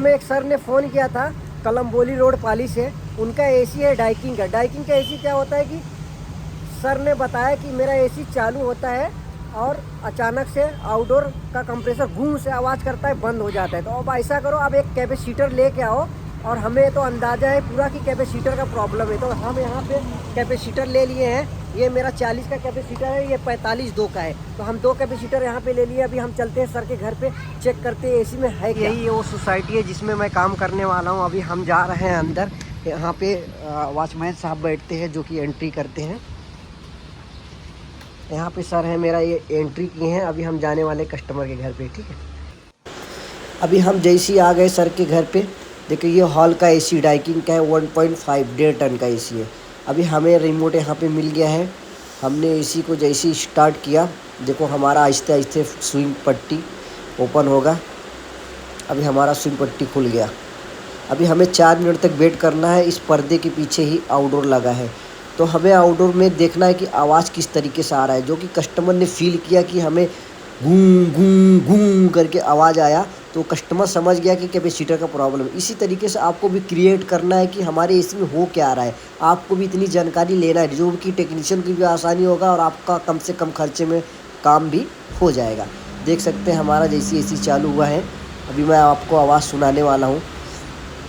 में एक सर ने फ़ोन किया था कलम्बोली रोड पाली से, उनका एसी है डाइकिंग का। डाइकिंग का एसी क्या होता है कि सर ने बताया कि मेरा एसी चालू होता है और अचानक से आउटडोर का कंप्रेसर गूं से आवाज़ करता है, बंद हो जाता है। तो अब ऐसा करो, आप एक कैपेसिटर लेके आओ, और हमें तो अंदाज़ा है पूरा कि कैपेसिटर का प्रॉब्लम है। तो हम यहाँ पे कैपेसिटर ले लिए हैं। ये मेरा 40 का कैपेसिटर है, ये 45 2 का है। तो हम 2 कैपेसिटर यहाँ पे ले लिए। अभी हम चलते हैं सर के घर पे, चेक करते हैं एसी में है क्या। यही वो सोसाइटी है जिसमें मैं काम करने वाला हूँ। अभी हम जा रहे हैं अंदर। यहाँ पे वॉचमैन साहब बैठते हैं जो कि एंट्री करते हैं। यहाँ पे सर है मेरा, ये एंट्री किए हैं। अभी हम जाने वाले कस्टमर के घर पे, ठीक है। अभी हम जैसे ही आ गए सर के घर पे, देखिए ये हॉल का एसी डाइकिंग का है, 1.5 1.5 टन का एसी है। अभी हमें रिमोट यहाँ पे मिल गया है। हमने एसी को जैसे ही स्टार्ट किया, देखो हमारा आहिस्ते आहिस्ते स्विंग पट्टी ओपन होगा। अभी हमारा स्विंग पट्टी खुल गया। अभी हमें 4 मिनट तक वेट करना है। इस पर्दे के पीछे ही आउटडोर लगा है, तो हमें आउटडोर में देखना है कि आवाज़ किस तरीके से आ रहा है। जो कि कस्टमर ने फील किया कि हमें गूं गूं गूं करके आवाज़ आया, तो कस्टमर समझ गया कि कैपेसिटर का प्रॉब्लम है। इसी तरीके से आपको भी क्रिएट करना है कि हमारे एसी में हो क्या रहा है। आपको भी इतनी जानकारी लेना है जो कि टेक्नीशियन की भी आसानी होगा और आपका कम से कम खर्चे में काम भी हो जाएगा। देख सकते हैं हमारा जैसे एसी चालू हुआ है। अभी मैं आपको आवाज़ सुनाने वाला हूँ।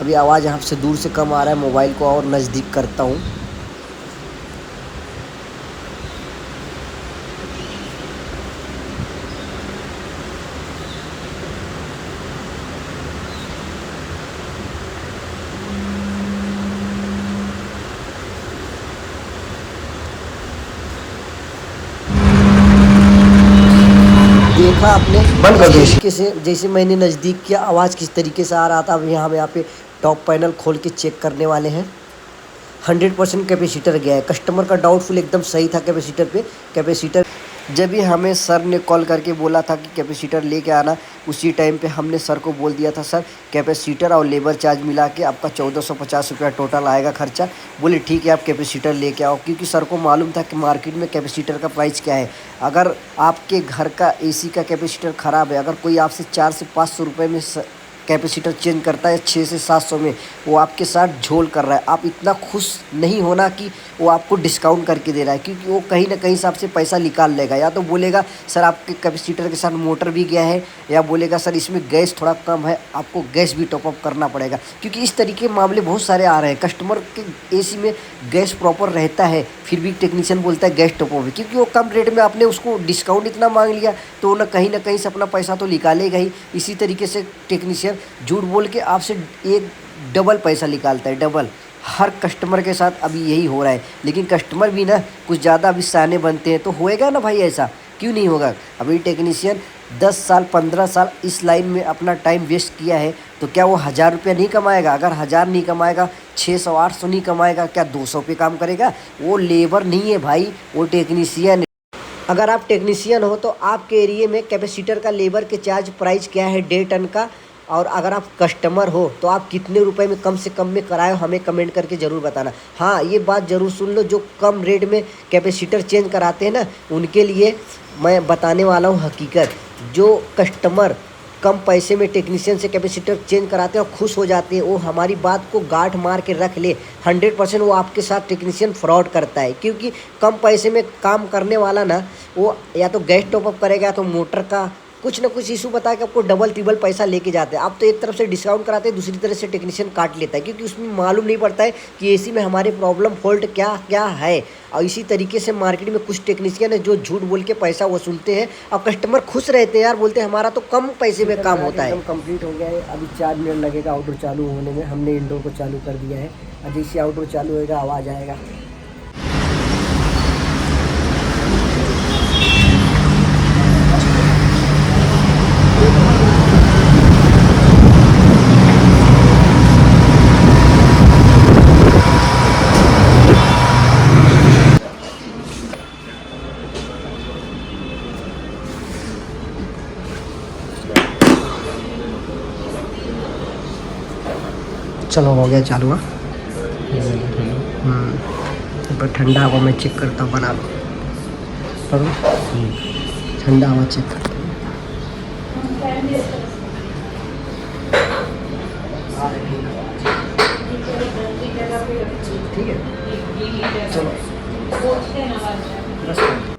अभी आवाज़ यहाँ से दूर से कम आ रहा है, मोबाइल को और नज़दीक करता हूँ। देखा आपने, बंद कर तरीके से जैसे मैंने नज़दीक किया, आवाज़ किस तरीके से आ रहा था। अब यहाँ पे टॉप पैनल खोल के चेक करने वाले हैं। 100% कैपेसिटर गया है। कस्टमर का डाउटफुल एकदम सही था कैपेसिटर पे। कैपेसिटर जब भी हमें सर ने कॉल करके बोला था कि कैपेसिटर लेके आना, उसी टाइम पे हमने सर को बोल दिया था, सर कैपेसिटर और लेबर चार्ज मिला के आपका 1450 रुपया टोटल आएगा खर्चा। बोले ठीक है, आप कैपेसिटर लेके आओ, क्योंकि सर को मालूम था कि मार्केट में कैपेसिटर का प्राइस क्या है। अगर आपके घर का एसी का कैपेसिटर ख़राब है, अगर कोई आपसे 400 से 500 रुपये में कैपेसिटर चेंज करता है 600 से 700 में, वो आपके साथ झोल कर रहा है। आप इतना खुश नहीं होना कि वो आपको डिस्काउंट करके दे रहा है, क्योंकि वो कहीं ना कहीं से आपसे पैसा निकाल लेगा। या तो बोलेगा सर आपके कैपेसिटर के साथ मोटर भी गया है, या बोलेगा सर इसमें गैस थोड़ा कम है, आपको गैस भी टॉपअप करना पड़ेगा। क्योंकि इस तरीके के मामले बहुत सारे आ रहे हैं। कस्टमर के एसी में गैस प्रॉपर रहता है, फिर भी टेक्नीशियन बोलता है गैस टॉपअप है, क्योंकि वो कम रेट में आपने उसको डिस्काउंट इतना मांग लिया, तो ना कहीं से अपना पैसा तो निकालेगा ही। इसी तरीके से टेक्नीशियन झूठ बोल के आपसे एक डबल पैसा निकालता है, डबल। हर कस्टमर के साथ अभी यही हो रहा है। लेकिन कस्टमर भी ना कुछ ज़्यादा अभी सयाने बनते हैं, तो होएगा ना भाई, ऐसा क्यों नहीं होगा। अभी टेक्नीशियन 10 साल 15 साल इस लाइन में अपना टाइम वेस्ट किया है, तो क्या वो 1000 रुपया नहीं कमाएगा? अगर 1000 नहीं कमाएगा, 600 800 नहीं कमाएगा, क्या 200 पे काम करेगा? वो लेबर नहीं है भाई, वो टेक्नीशियन है। अगर आप टेक्नीशियन हो तो आपके एरिए में कैपेसिटर का लेबर के चार्ज प्राइस क्या है 1.5 टन का? और अगर आप कस्टमर हो तो आप कितने रुपए में कम से कम में कराए हो, हमें कमेंट करके ज़रूर बताना। हाँ, ये बात ज़रूर सुन लो, जो कम रेट में कैपेसिटर चेंज कराते हैं ना, उनके लिए मैं बताने वाला हूँ हकीकत। जो कस्टमर कम पैसे में टेक्नीशियन से कैपेसिटर चेंज कराते हैं और खुश हो जाते हैं, वो हमारी बात को गांठ मार के रख ले। 100% वो आपके साथ टेक्नीशियन फ्रॉड करता है, क्योंकि कम पैसे में काम करने वाला ना, वो या तो गैस टॉपअप करेगा, या तो मोटर का कुछ ना कुछ इशू बता के आपको डबल ट्रिबल पैसा लेके जाते हैं। आप तो एक तरफ से डिस्काउंट कराते हैं, दूसरी तरफ से टेक्नीशियन काट लेता है, क्योंकि उसमें मालूम नहीं पड़ता है कि एसी में हमारे प्रॉब्लम फॉल्ट क्या क्या है। और इसी तरीके से मार्केट में कुछ टेक्नीशियन है जो झूठ बोल के पैसा वसूलते हैं, और कस्टमर खुश रहते हैं यार, बोलते हैं हमारा तो कम पैसे में काम होता है। कंप्लीट हो गया है। अभी 4 मिनट लगेगा आउटडोर चालू होने में। हमने इंडोर को चालू कर दिया है। अब जैसे आउटडोर चालू होगा आवाज़ आएगा। चलो हो गया चालू। पर ठंडा हवा में चेक करता हूँ, बना लो ठंडा हवा चेक करता हूँ। ठीक है, चलो 10 मिनट।